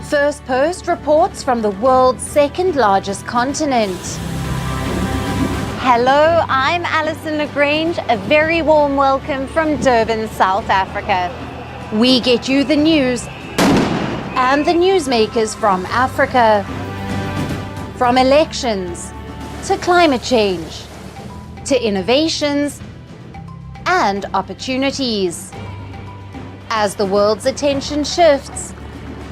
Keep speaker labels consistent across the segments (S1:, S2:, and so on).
S1: Firstpost reports from the world's second largest continent. Hello, I'm Alyson Grange. A very warm welcome from Durban, South Africa. We get you the news and the newsmakers from Africa. From elections to climate change to innovations and opportunities. As the world's attention shifts,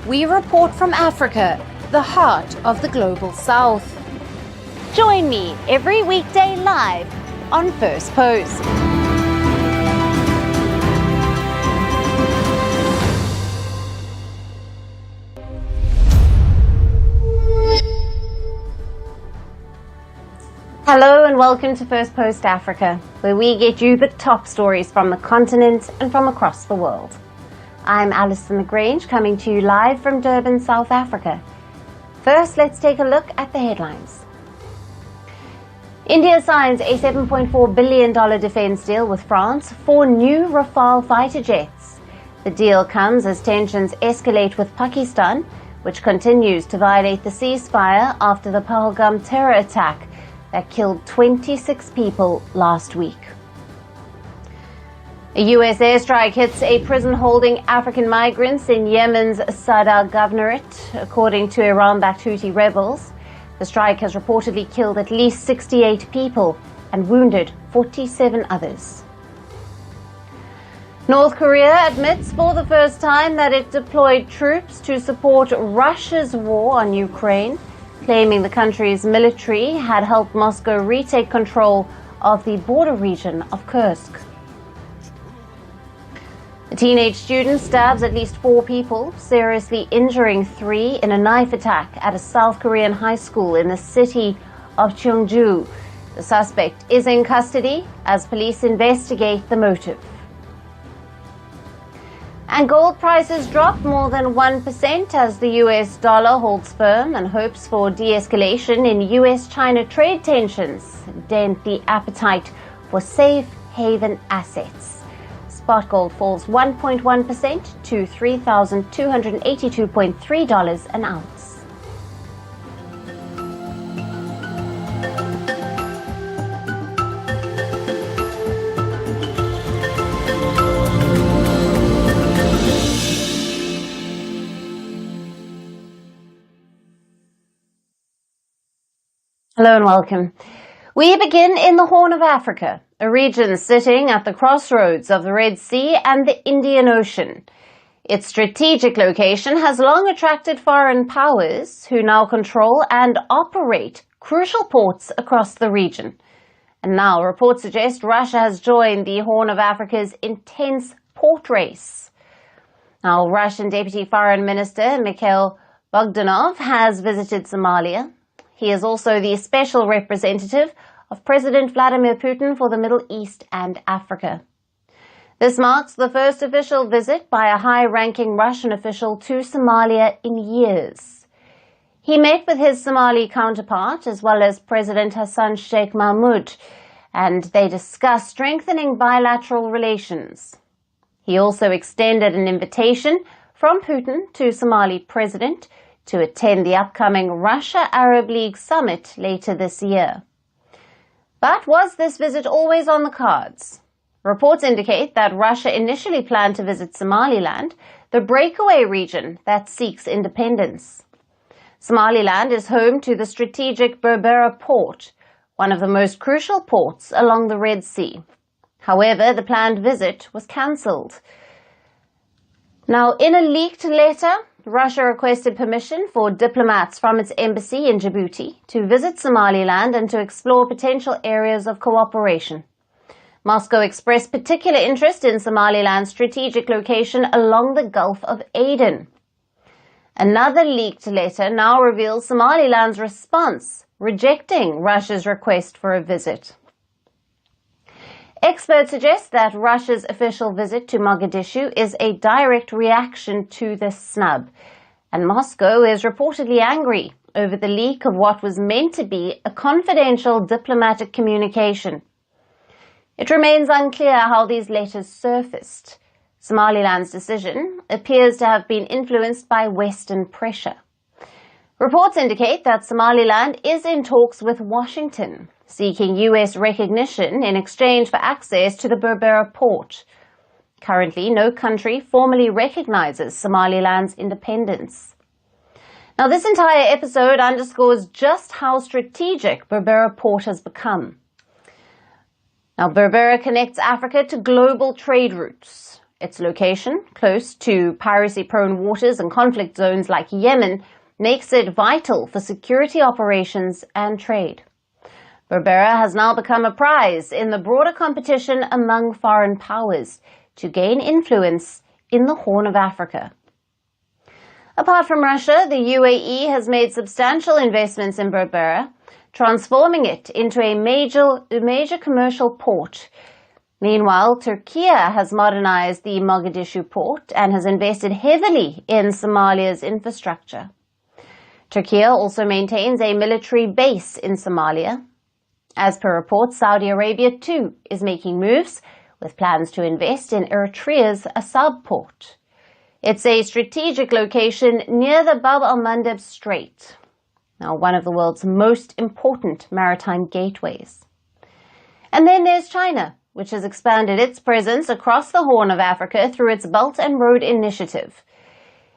S1: we report from Africa, the heart of the global south. Join me every weekday live on First Post. Hello and welcome to First Post Africa, where we get you the top stories from the continent and from across the world. I'm Alyson Grange, coming to you live from Durban, South Africa. First, let's take a look at the headlines. India signs a $7.4 billion defense deal with France for new Rafale fighter jets. The deal comes as tensions escalate with Pakistan, which continues to violate the ceasefire after the Pahalgam terror attack that killed 26 people last week. A U.S. airstrike hits a prison holding African migrants in Yemen's Sada Governorate, according to Iran-backed Houthi rebels. The strike has reportedly killed at least 68 people and wounded 47 others. North Korea admits for the first time that it deployed troops to support Russia's war on Ukraine, claiming the country's military had helped Moscow retake control of the border region of Kursk. A teenage student stabs at least 4 people, seriously injuring 3 in a knife attack at a South Korean high school in the city of Cheongju. The suspect is in custody as police investigate the motive. And gold prices dropped more than 1% as the US dollar holds firm and hopes for de-escalation in US-China trade tensions dent the appetite for safe haven assets. Spot gold falls 1.1% to $3,282.3 an ounce. Hello and welcome. We begin in the Horn of Africa, a region sitting at the crossroads of the Red Sea and the Indian Ocean. Its strategic location has long attracted foreign powers who now control and operate crucial ports across the region. And now reports suggest Russia has joined the Horn of Africa's intense port race. Now, Russian Deputy Foreign Minister Mikhail Bogdanov has visited Somalia. He is also the special representative of President Vladimir Putin for the Middle East and Africa. This marks the first official visit by a high-ranking Russian official to Somalia in years. He met with his Somali counterpart as well as President Hassan Sheikh Mahmoud, and they discussed strengthening bilateral relations. He also extended an invitation from Putin to Somali President to attend the upcoming Russia-Arab League summit later this year. But was this visit always on the cards? Reports indicate that Russia initially planned to visit Somaliland, the breakaway region that seeks independence. Somaliland is home to the strategic Berbera Port, one of the most crucial ports along the Red Sea. However, the planned visit was cancelled. Now, in a leaked letter, Russia requested permission for diplomats from its embassy in Djibouti to visit Somaliland and to explore potential areas of cooperation. Moscow expressed particular interest in Somaliland's strategic location along the Gulf of Aden. Another leaked letter now reveals Somaliland's response, rejecting Russia's request for a visit. Experts suggest that Russia's official visit to Mogadishu is a direct reaction to this snub, and Moscow is reportedly angry over the leak of what was meant to be a confidential diplomatic communication. It remains unclear how these letters surfaced. Somaliland's decision appears to have been influenced by Western pressure. Reports indicate that Somaliland is in talks with Washington, seeking US recognition in exchange for access to the Berbera Port. Currently, no country formally recognizes Somaliland's independence. Now, this entire episode underscores just how strategic Berbera Port has become. Now, Berbera connects Africa to global trade routes. Its location, close to piracy-prone waters and conflict zones like Yemen, makes it vital for security operations and trade. Berbera has now become a prize in the broader competition among foreign powers to gain influence in the Horn of Africa. Apart from Russia, the UAE has made substantial investments in Berbera, transforming it into a major commercial port. Meanwhile, Turkey has modernized the Mogadishu port and has invested heavily in Somalia's infrastructure. Turkey also maintains a military base in Somalia. As per reports, Saudi Arabia too is making moves, with plans to invest in Eritrea's Assab port. It's a strategic location near the Bab al-Mandeb Strait, now one of the world's most important maritime gateways. And then there's China, which has expanded its presence across the Horn of Africa through its Belt and Road Initiative.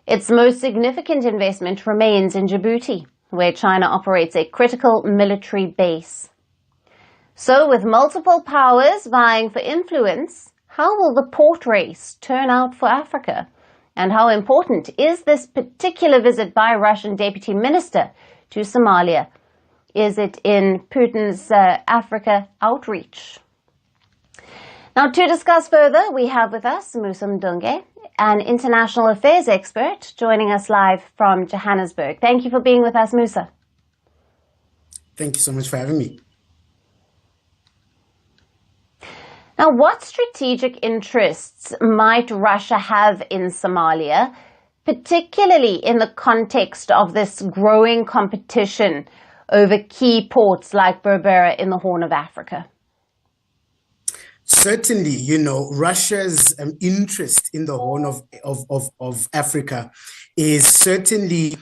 S1: Its most significant investment remains in Djibouti, where China operates a critical military base. So, with multiple powers vying for influence, how will the port race turn out for Africa? And how important is this particular visit by Russian Deputy Minister to Somalia? Is it in Putin's Africa outreach? Now, to discuss further, we have with us Musa Mdunge, an international affairs expert, joining us live from Johannesburg. Thank you for being with us, Musa.
S2: Thank you so much for having me.
S1: Now, what strategic interests might Russia have in Somalia, particularly in the context of this growing competition over key ports like Berbera in the Horn of Africa?
S2: Certainly, Russia's interest in the Horn of Africa is certainly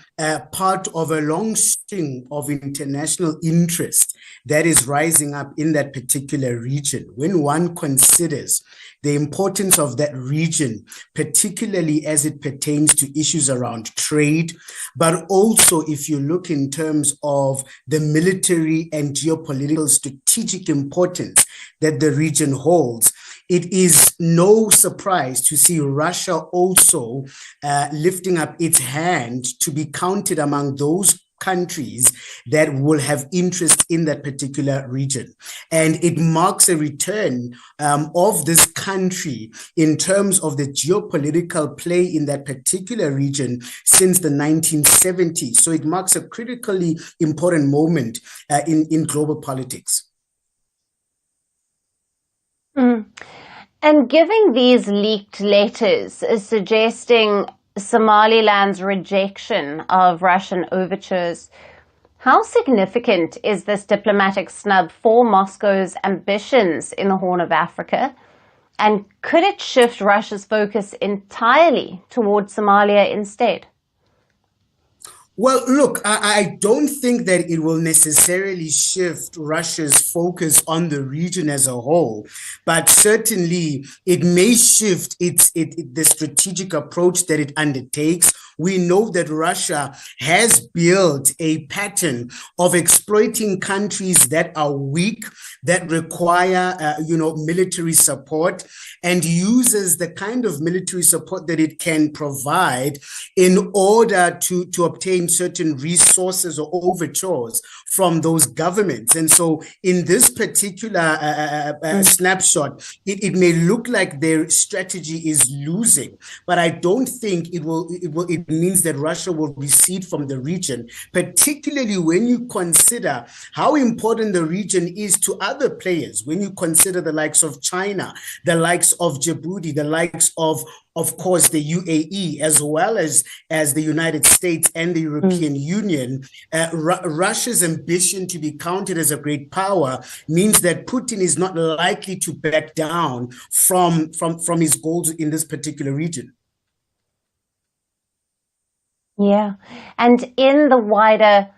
S2: part of a long string of international interest that is rising up in that particular region. When one considers the importance of that region, particularly as it pertains to issues around trade, but also if you look in terms of the military and geopolitical strategic importance that the region holds, it is no surprise to see Russia also lifting up its hand to be counted among those countries that will have interest in that particular region. And it marks a return of this country in terms of the geopolitical play in that particular region since the 1970s. So it marks a critically important moment in global politics.
S1: And given these leaked letters suggesting Somaliland's rejection of Russian overtures, how significant is this diplomatic snub for Moscow's ambitions in the Horn of Africa? And could it shift Russia's focus entirely towards Somalia instead?
S2: Well, look, I don't think that it will necessarily shift Russia's focus on the region as a whole, but certainly it may shift the strategic approach that it undertakes. We know that Russia has built a pattern of exploiting countries that are weak, that require, military support, and uses the kind of military support that it can provide in order to obtain certain resources or overtures from those governments. And so in this particular snapshot, it may look like their strategy is losing, but I don't think it means that Russia will recede from the region, particularly when you consider how important the region is to other players, when you consider the likes of China, the likes of Djibouti, the likes of of course, the UAE, as well as the United States and the European Union, Russia's ambition to be counted as a great power means that Putin is not likely to back down from his goals in this particular region.
S1: Yeah. And in the wider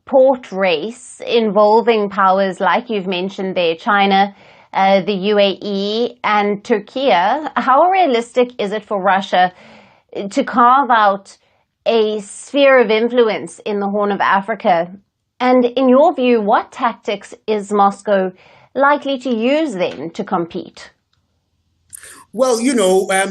S1: port race involving powers like you've mentioned there, China, the UAE and Turkey, how realistic is it for Russia to carve out a sphere of influence in the Horn of Africa? And in your view, what tactics is Moscow likely to use then to compete?
S2: Well,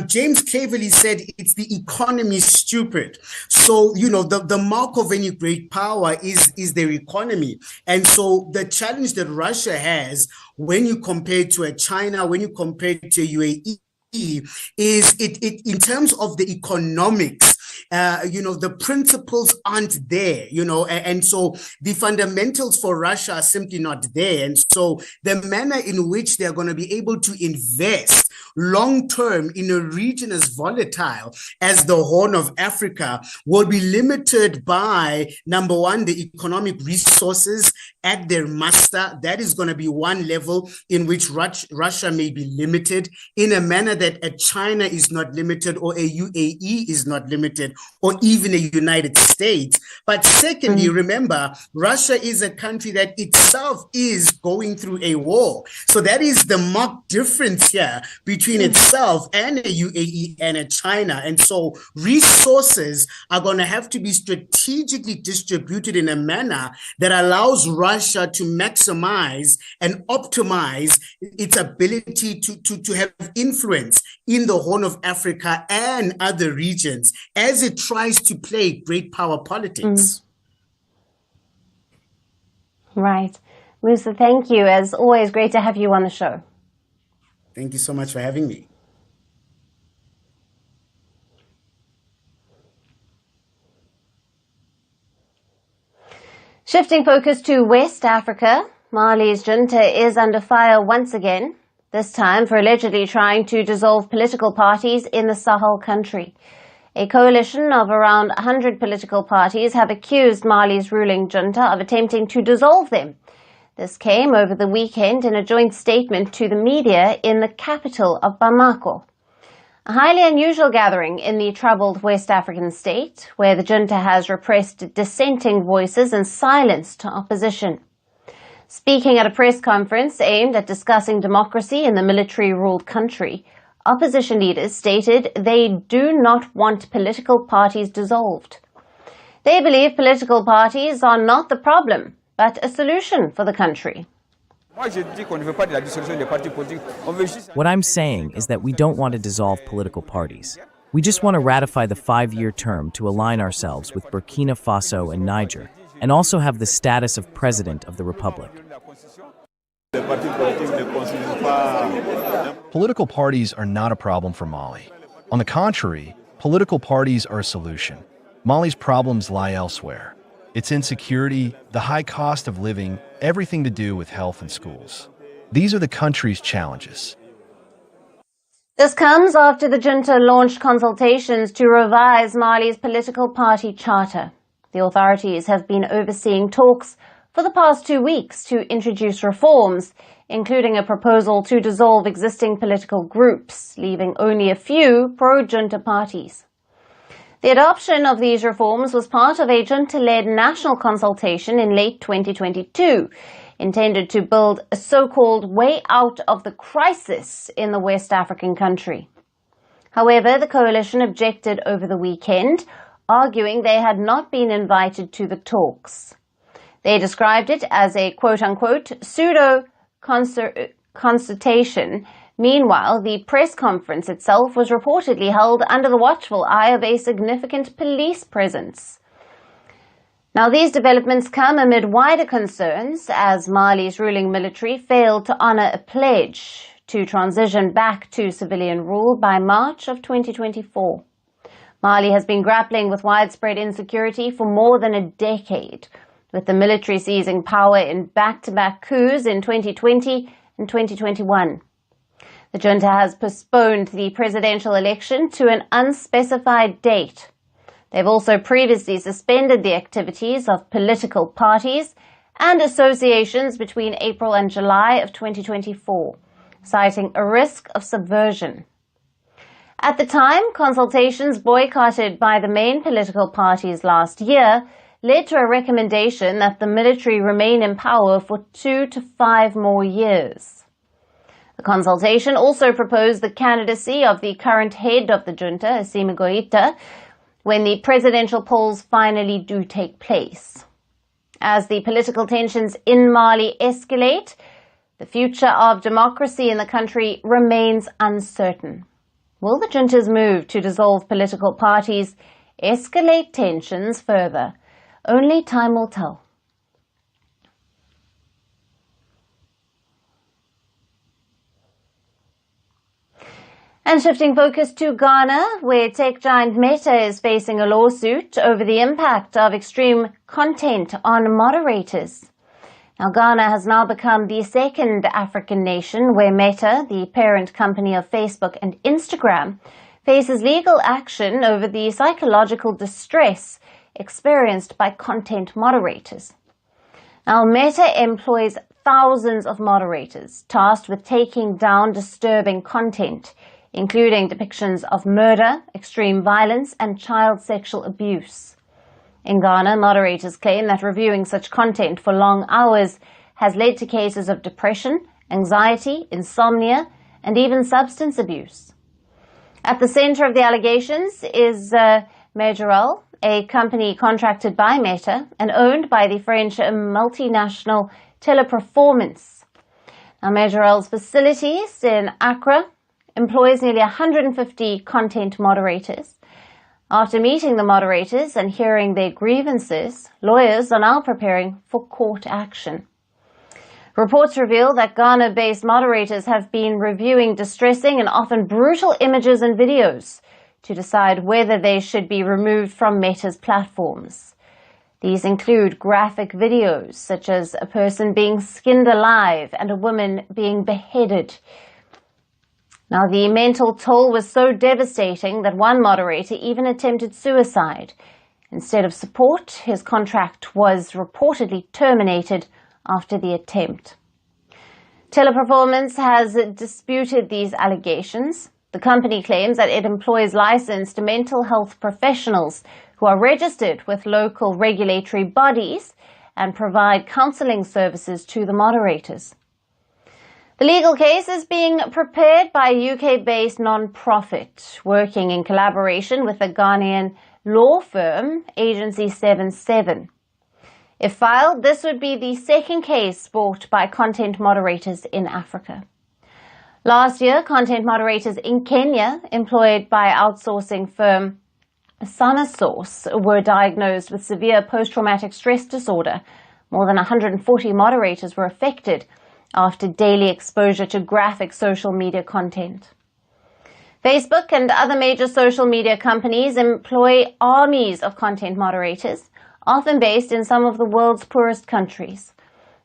S2: James Cleverly said it's the economy, stupid. So, the mark of any great power is their economy. And so the challenge that Russia has when you compare it to a China, when you compare it to a UAE, is it in terms of the economics, the principles aren't there, and so the fundamentals for Russia are simply not there. And so the manner in which they're going to be able to invest long term in a region as volatile as the Horn of Africa will be limited by, number one, the economic resources at their muster. That is going to be one level in which Russia may be limited in a manner that a China is not limited, or a UAE is not limited, or even a United States. But secondly, remember, Russia is a country that itself is going through a war. So that is the marked difference here between itself and a UAE and a China. And so resources are going to have to be strategically distributed in a manner that allows Russia to maximize and optimize its ability to have influence in the Horn of Africa and other regions as it tries to play great power politics.
S1: Right. Musa, thank you. As always, great to have you on the show.
S2: Thank you so much for having me.
S1: Shifting focus to West Africa, Mali's junta is under fire once again, this time for allegedly trying to dissolve political parties in the Sahel country. A coalition of around 100 political parties have accused Mali's ruling junta of attempting to dissolve them. This came over the weekend in a joint statement to the media in the capital of Bamako. A highly unusual gathering in the troubled West African state, where the junta has repressed dissenting voices and silenced opposition. Speaking at a press conference aimed at discussing democracy in the military-ruled country, opposition leaders stated they do not want political parties dissolved. They believe political parties are not the problem, but a solution for the country.
S3: What I'm saying is that we don't want to dissolve political parties. We just want to ratify the 5-year term to align ourselves with Burkina Faso and Niger, and also have the status of President of the Republic.
S4: Political parties are not a problem for Mali. On the contrary, political parties are a solution. Mali's problems lie elsewhere. Its insecurity, the high cost of living, everything to do with health and schools. These are the country's challenges.
S1: This comes after the junta launched consultations to revise Mali's political party charter. The authorities have been overseeing talks for the past 2 weeks to introduce reforms, including a proposal to dissolve existing political groups, leaving only a few pro-junta parties. The adoption of these reforms was part of a junta-led national consultation in late 2022, intended to build a so-called way out of the crisis in the West African country. However, the coalition objected over the weekend, arguing they had not been invited to the talks. They described it as a quote-unquote pseudo-consultation. Meanwhile, the press conference itself was reportedly held under the watchful eye of a significant police presence. Now, these developments come amid wider concerns as Mali's ruling military failed to honor a pledge to transition back to civilian rule by March of 2024. Mali has been grappling with widespread insecurity for more than a decade, with the military seizing power in back-to-back coups in 2020 and 2021. The junta has postponed the presidential election to an unspecified date. They've also previously suspended the activities of political parties and associations between April and July of 2024, citing a risk of subversion. At the time, consultations boycotted by the main political parties last year led to a recommendation that the military remain in power for 2 to 5 more years. The consultation also proposed the candidacy of the current head of the junta, Alyson, when the presidential polls finally do take place. As the political tensions in Mali escalate, the future of democracy in the country remains uncertain. Will the junta's move to dissolve political parties escalate tensions further? Only time will tell. And shifting focus to Ghana, where tech giant Meta is facing a lawsuit over the impact of extreme content on moderators. Now, Ghana has now become the second African nation where Meta, the parent company of Facebook and Instagram, faces legal action over the psychological distress experienced by content moderators. Now, Meta employs thousands of moderators tasked with taking down disturbing content, including depictions of murder, extreme violence, and child sexual abuse. In Ghana, moderators claim that reviewing such content for long hours has led to cases of depression, anxiety, insomnia, and even substance abuse. At the center of the allegations is Moderators, a company contracted by Meta and owned by the French multinational Teleperformance. Now, Moderators' facilities in Accra employs nearly 150 content moderators. After meeting the moderators and hearing their grievances, lawyers are now preparing for court action. Reports reveal that Ghana-based moderators have been reviewing distressing and often brutal images and videos to decide whether they should be removed from Meta's platforms. These include graphic videos such as a person being skinned alive and a woman being beheaded. Now, the mental toll was so devastating that one moderator even attempted suicide. Instead of support, his contract was reportedly terminated after the attempt. Teleperformance has disputed these allegations. The company claims that it employs licensed mental health professionals who are registered with local regulatory bodies and provide counseling services to the moderators. The legal case is being prepared by a UK-based non-profit working in collaboration with the Ghanaian law firm Agency 77. If filed, this would be the second case brought by content moderators in Africa. Last year, content moderators in Kenya, employed by outsourcing firm Source, were diagnosed with severe post-traumatic stress disorder. More than 140 moderators were affected after daily exposure to graphic social media content. Facebook and other major social media companies employ armies of content moderators, often based in some of the world's poorest countries.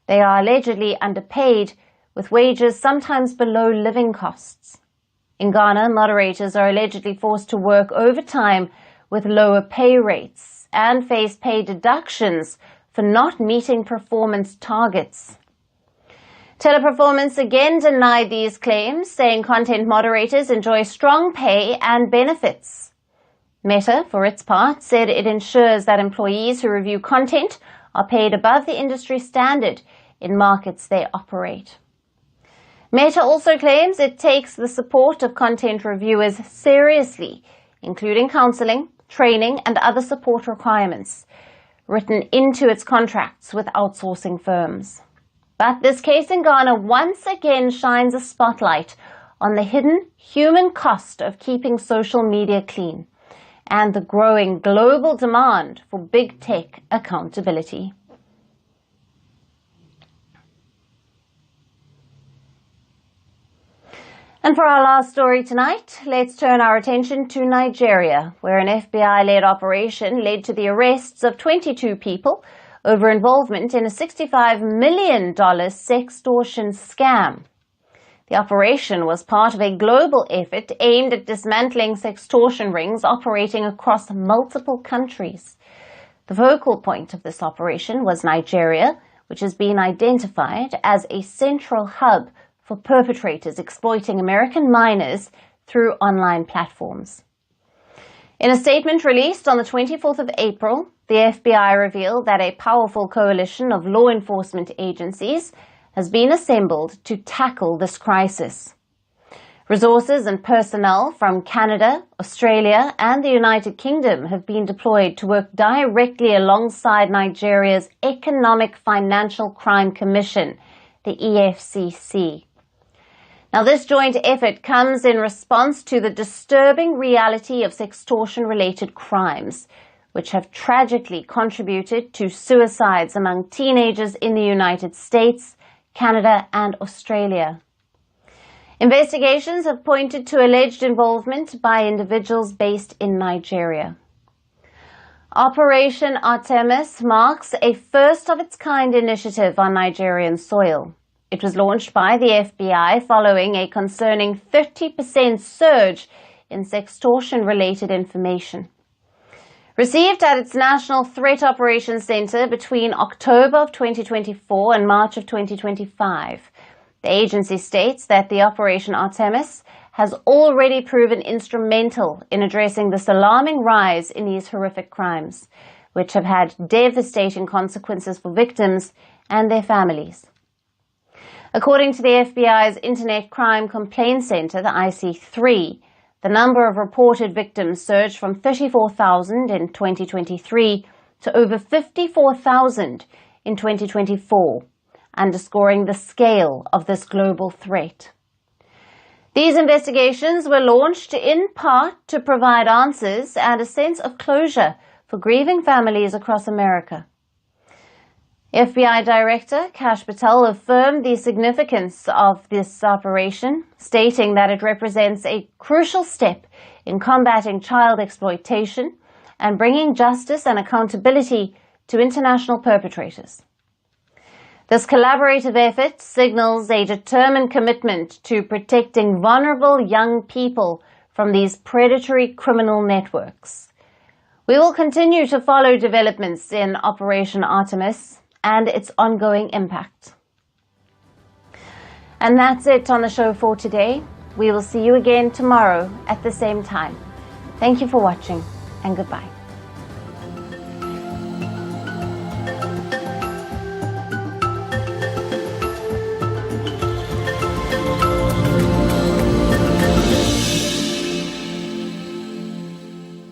S1: They are allegedly underpaid, with wages sometimes below living costs. In Ghana, moderators are allegedly forced to work overtime with lower pay rates and face pay deductions for not meeting performance targets. Teleperformance again denied these claims, saying content moderators enjoy strong pay and benefits. Meta, for its part, said it ensures that employees who review content are paid above the industry standard in markets they operate. Meta also claims it takes the support of content reviewers seriously, including counseling, training, and other support requirements written into its contracts with outsourcing firms. But this case in Ghana once again shines a spotlight on the hidden human cost of keeping social media clean and the growing global demand for big tech accountability. And for our last story tonight, let's turn our attention to Nigeria, where an FBI-led operation led to the arrests of 22 people over involvement in a $65 million sextortion scam. The operation was part of a global effort aimed at dismantling sextortion rings operating across multiple countries. The focal point of this operation was Nigeria, which has been identified as a central hub for perpetrators exploiting American minors through online platforms. In a statement released on the 24th of April, the FBI revealed that a powerful coalition of law enforcement agencies has been assembled to tackle this crisis. Resources and personnel from Canada, Australia, and the United Kingdom have been deployed to work directly alongside Nigeria's Economic Financial Crime Commission, the EFCC. Now, this joint effort comes in response to the disturbing reality of sextortion-related crimes, which have tragically contributed to suicides among teenagers in the United States, Canada, and Australia. Investigations have pointed to alleged involvement by individuals based in Nigeria. Operation Artemis marks a first-of-its-kind initiative on Nigerian soil. It was launched by the FBI following a concerning 30% surge in sextortion-related information. Received at its National Threat Operations Center between October of 2024 and March of 2025, the agency states that the Operation Artemis has already proven instrumental in addressing this alarming rise in these horrific crimes, which have had devastating consequences for victims and their families. According to the FBI's Internet Crime Complaint Center, the IC3, the number of reported victims surged from 34,000 in 2023 to over 54,000 in 2024, underscoring the scale of this global threat. These investigations were launched in part to provide answers and a sense of closure for grieving families across America. FBI Director Kash Patel affirmed the significance of this operation, stating that it represents a crucial step in combating child exploitation and bringing justice and accountability to international perpetrators. This collaborative effort signals a determined commitment to protecting vulnerable young people from these predatory criminal networks. We will continue to follow developments in Operation Artemis and its ongoing impact. And that's it on the show for today. We will see you again tomorrow at the same time. Thank you for watching, and goodbye.